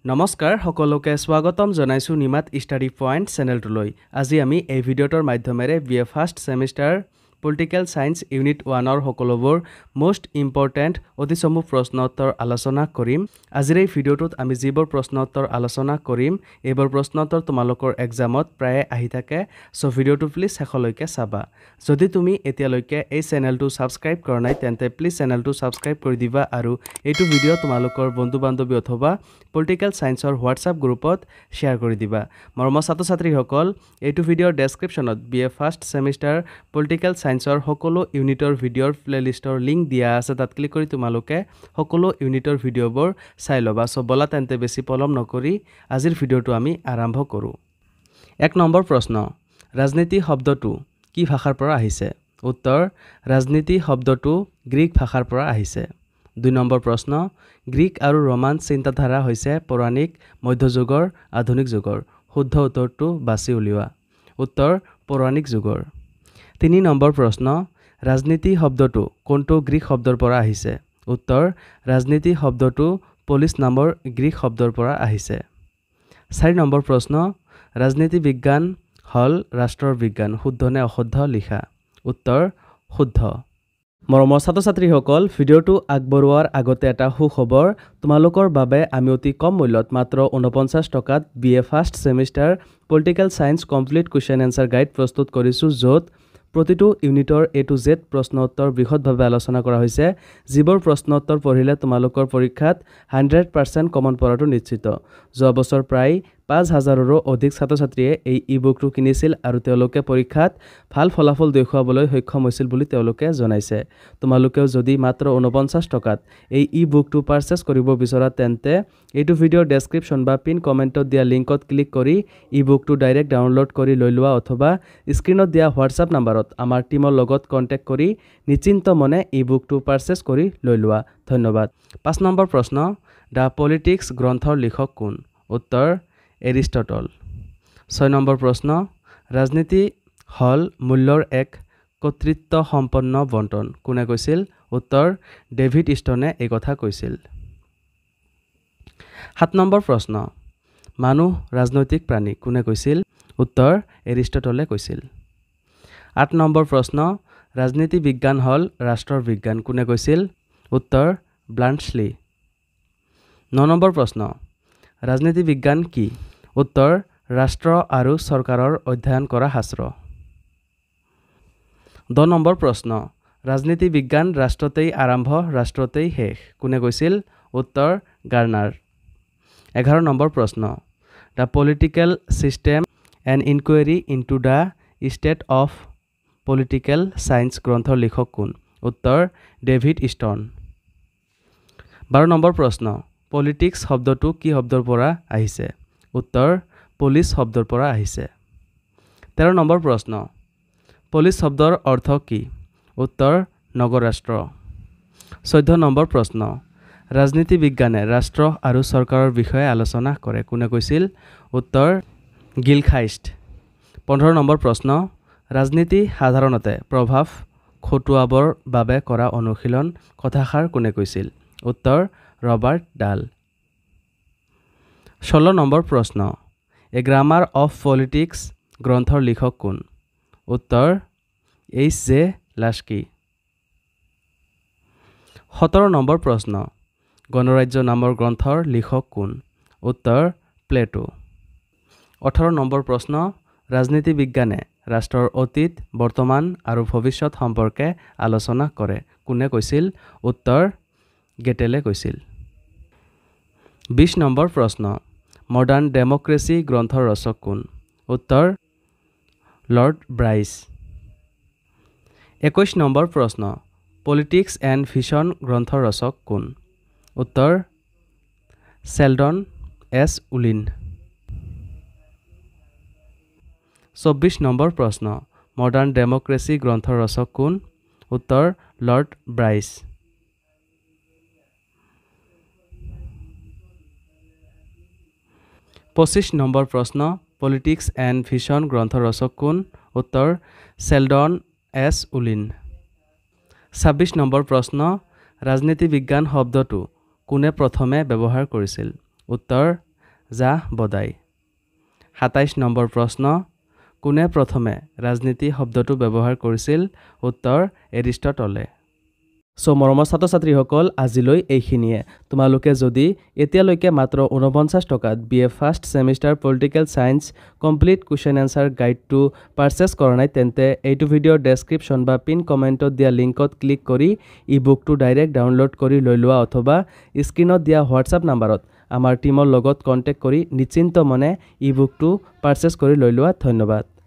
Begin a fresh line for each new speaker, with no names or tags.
নমস্কাৰ সকলোকে স্বাগতম জনাইছো নিমাত ষ্টাডি পইণ্ট চেনেলটোলৈ। আজি আমি এই ভিডিঅ'টোৰ মাধ্যমেৰে BA first semester political science unit 1ৰ সকলোবোৰ মোস্ট ইম্পৰ্টেণ্ট অতি চমু প্ৰশ্ন উত্তৰ আলোচনা কৰিম। আজিৰ এই ভিডিঅ'টোত আমি যিবোৰ প্ৰশ্ন উত্তৰ আলোচনা কৰিম এইবোৰ প্ৰশ্ন উত্তৰ তোমালোকৰ এক্সামত প্ৰায় আহি থাকে, সো ভিডিঅ'টো প্লিজ শেষলৈকে চাবা। যদি তুমি এতিয়ালৈকে এই চেনেলটো সাবস্ক্ৰাইব কৰা নাই তেন্তে প্লিজ চেনেলটো সাবস্ক্ৰাইব কৰি দিবা আৰু এইটো ভিডিঅ' তোমালোকৰ বন্ধু বান্ধৱী অথবা পলিটিকেল সায়েন্সৰ হোৱাটছআপ গ্ৰুপত শ্বেয়াৰ কৰি দিবা। মৰমৰ ছাত্ৰ ছাত্ৰীসকল, এইটো ভিডিঅ'ৰ ডেছক্ৰিপশ্যনত BA ফাৰ্ষ্ট সেমিষ্টাৰ পলিটিকেল সায়েন্সৰ সকলো ইউনিটৰ ভিডিঅ'ৰ প্লেলিষ্টৰ লিংক দিয়া আছে, তাত ক্লিক কৰি তোমালোকে সকলো ইউনিটৰ ভিডিঅ'বোৰ চাই ল'বা। সো বলা তেন্তে বেছি পলম নকৰি আজিৰ ভিডিঅ'টো আমি আৰম্ভ কৰোঁ। 1 নম্বৰ প্ৰশ্ন, ৰাজনীতি শব্দটো কি ভাষাৰ পৰা আহিছে? উত্তৰ, ৰাজনীতি শব্দটো গ্ৰীক ভাষাৰ পৰা আহিছে। 2 নম্বৰ প্ৰশ্ন, গ্ৰীক আৰু ৰোমান চিন্তাধাৰা হৈছে পৌৰাণিক, মধ্যযুগৰ, আধুনিক যুগৰ? শুদ্ধ উত্তৰটো বাছি উলিওৱা। উত্তৰ, পৌৰাণিক যুগৰ। 3 নম্বৰ প্ৰশ্ন, ৰাজনীতি শব্দটো কোনটো গ্ৰীক শব্দৰ পৰা আহিছে? উত্তৰ, ৰাজনীতি শব্দটো পলিচ নামৰ গ্ৰীক শব্দৰ পৰা আহিছে। 4 নম্বৰ প্ৰশ্ন, ৰাজনীতি বিজ্ঞান হ'ল ৰাষ্ট্ৰৰ বিজ্ঞান? শুদ্ধ নে অশুদ্ধ লিখা। উত্তৰ, শুদ্ধ। মৰমৰ ছাত্ৰ ছাত্ৰীসকল, ভিডিঅ'টো আগবঢ়োৱাৰ আগতে এটা সুখবৰ, তোমালোকৰ বাবে আমি অতি কম মূল্যত মাত্ৰ 49 টকাত BA first semester political science complete question answer guide প্ৰস্তুত কৰিছোঁ, য'ত প্ৰতিটো ইউনিটৰ A to Z প্ৰশ্ন উত্তৰ বৃহৎভাৱে আলোচনা কৰা হৈছে। যিবোৰ প্ৰশ্ন উত্তৰ পঢ়িলে তোমালোকৰ পৰীক্ষাত 100% কমন পৰাটো নিশ্চিত। যোৱা বছৰ প্ৰায় 5000ৰো অধিক ছাত্ৰ ছাত্ৰীয়ে এই ই-বুকটো কিনিছিল আৰু তেওঁলোকে পৰীক্ষাত ভাল ফলাফল দেখুৱাবলৈ সক্ষম হৈছিল বুলি তেওঁলোকে জনাইছে। তোমালোকেও যদি মাত্ৰ 49 টকাত এই ই-বুকটো পাৰচেজ কৰিব বিচৰা তেন্তে এইটো ভিডিঅ'ৰ ডেছক্ৰিপশ্যন বা পিন কমেণ্টত দিয়া লিংকত ক্লিক কৰি ই-বুকটো ডাইৰেক্ট ডাউনলোড কৰি লৈ লোৱা অথবা স্ক্ৰীনত দিয়া হোৱাটছআপ নাম্বাৰত আমাৰ টিমৰ লগত কণ্টেক্ট কৰি নিশ্চিন্ত মনে ই-বুকটো পাৰচেজ কৰি লৈ লোৱা। ধন্যবাদ। 5 নম্বৰ প্ৰশ্ন, দ্য পলিটিক্স গ্ৰন্থৰ লিখক কোন? উত্তৰ, এৰিষ্টটল। 6 নম্বৰ প্ৰশ্ন, ৰাজনীতি হ'ল মূল্যৰ এক কৰ্তৃত্ব সম্পন্ন বণ্টন? কোনে কৈছিল? উত্তৰ, ডেভিড ষ্টনে এই কথা কৈছিল। 7 নম্বৰ প্ৰশ্ন, মানুহ ৰাজনৈতিক প্ৰাণী? কোনে কৈছিল? উত্তৰ, এৰিষ্টটলে কৈছিল। 8 নম্বৰ প্ৰশ্ন, ৰাজনীতি বিজ্ঞান হ'ল ৰাষ্ট্ৰৰ বিজ্ঞান? কোনে কৈছিল? উত্তৰ, ব্লাণ্টছলি। 9 নম্বৰ প্ৰশ্ন, ৰাজনীতি বিজ্ঞান কি? উত্তৰ, ৰাষ্ট্ৰ আৰু চৰকাৰৰ অধ্যয়ন কৰা শাস্ত্ৰ। 10 নম্বৰ প্ৰশ্ন, ৰাজনীতি বিজ্ঞান ৰাষ্ট্ৰতেই আৰম্ভ ৰাষ্ট্ৰতেই শেষ? কোনে কৈছিল? উত্তৰ, গাৰ্নাৰ। 11 নম্বৰ প্ৰশ্ন, the political system an inquiry into the state of political science গ্ৰন্থৰ লিখক কোন? উত্তৰ, ডেভিড ষ্টন। 12 নম্বৰ প্ৰশ্ন, পলিটিক্স শব্দটো কি শব্দৰ পৰা আহিছে? উত্তৰ, পলিচ শব্দৰ পৰা আহিছে। 13 নম্বৰ প্ৰশ্ন, পলিচ শব্দৰ অৰ্থ কি? উত্তৰ, নগৰৰাষ্ট্ৰ। 14 নম্বৰ প্ৰশ্ন, ৰাজনীতি বিজ্ঞানে ৰাষ্ট্ৰ আৰু চৰকাৰৰ বিষয়ে আলোচনা কৰে? কোনে কৈছিল? উত্তৰ, গিলখাইষ্ট। 15 নম্বৰ প্ৰশ্ন, ৰাজনীতি সাধাৰণতে প্ৰভাৱ খটুৱাবৰ বাবে কৰা অনুশীলন কথাষাৰ কোনে কৈছিল? উত্তৰ, ৰবাৰ্ট ডাল। 16 নম্বৰ প্ৰশ্ন, এ গ্ৰামাৰ অফ পলিটিক্স গ্ৰন্থৰ লিখক কোন? উত্তৰ, H.J. লাস্কি। 17 নম্বৰ প্ৰশ্ন, গণৰাজ্য নামৰ গ্ৰন্থৰ লিখক কোন? উত্তৰ, প্লেটো। 18 নম্বৰ প্ৰশ্ন, ৰাজনীতি বিজ্ঞানে ৰাষ্ট্ৰৰ অতীত, বৰ্তমান আৰু ভৱিষ্যত সম্পৰ্কে আলোচনা কৰে? কোনে কৈছিল? উত্তৰ, গেটেলে কৈছিল। 20 নম্বৰ প্ৰশ্ন, মডাৰ্ণ ডেম'ক্ৰেচি গ্ৰন্থৰ ৰচক কোন? উত্তৰ, লৰ্ড ব্ৰাইছ। 21 নম্বৰ প্ৰশ্ন, পলিটিক্স এণ্ড ভিজন গ্ৰন্থৰ ৰচক কোন? উত্তৰ, শ্বেলডন এছ উলিন। 24 নম্বৰ প্ৰশ্ন, মডাৰ্ণ ডেম'ক্ৰেচি গ্ৰন্থৰ ৰচক কোন? উত্তৰ, লৰ্ড ব্ৰাইছ। 25 নম্বৰ প্ৰশ্ন, পলিটিক্স এণ্ড ভিজন গ্ৰন্থৰ ৰচক কোন? উত্তৰ, শ্বেলডন এছ উলিন। 26 নম্বৰ প্ৰশ্ন, ৰাজনীতি বিজ্ঞান শব্দটো কোনে প্ৰথমে ব্যৱহাৰ কৰিছিল? উত্তৰ, যা বদাই ২৭ নম্বৰ প্ৰশ্ন কোনে প্ৰথমে ৰাজনীতি শব্দটো ব্যৱহাৰ কৰিছিল উত্তৰ এৰিষ্টটলে সো মৰমৰ ছাত্ৰ-ছাত্ৰীসকল আজিলৈ এইখিনিয়ে তোমালোকে যদি এতিয়ালৈকে মাত্ৰ 49 টকাত BA first semester political science complete question answer গাইডটো পাৰচেজ কৰা নাই তেন্তে এইটো ভিডিঅ'ৰ ডেসক্ৰিপচন বা পিন কমেন্টত দিয়া লিংকত ক্লিক কৰি ই বুকটো ডাইৰেক্ট ডাউনলোড কৰি লৈ লোৱা অথবা স্ক্ৰিনত দিয়া হোৱাটছআপ নম্বৰত আমাৰ টিমৰ লগত কন্টেক্ট কৰি নিশ্চিন্ত মনে ই বুকটো পাৰচেজ কৰি লৈ লোৱা ধন্যবাদ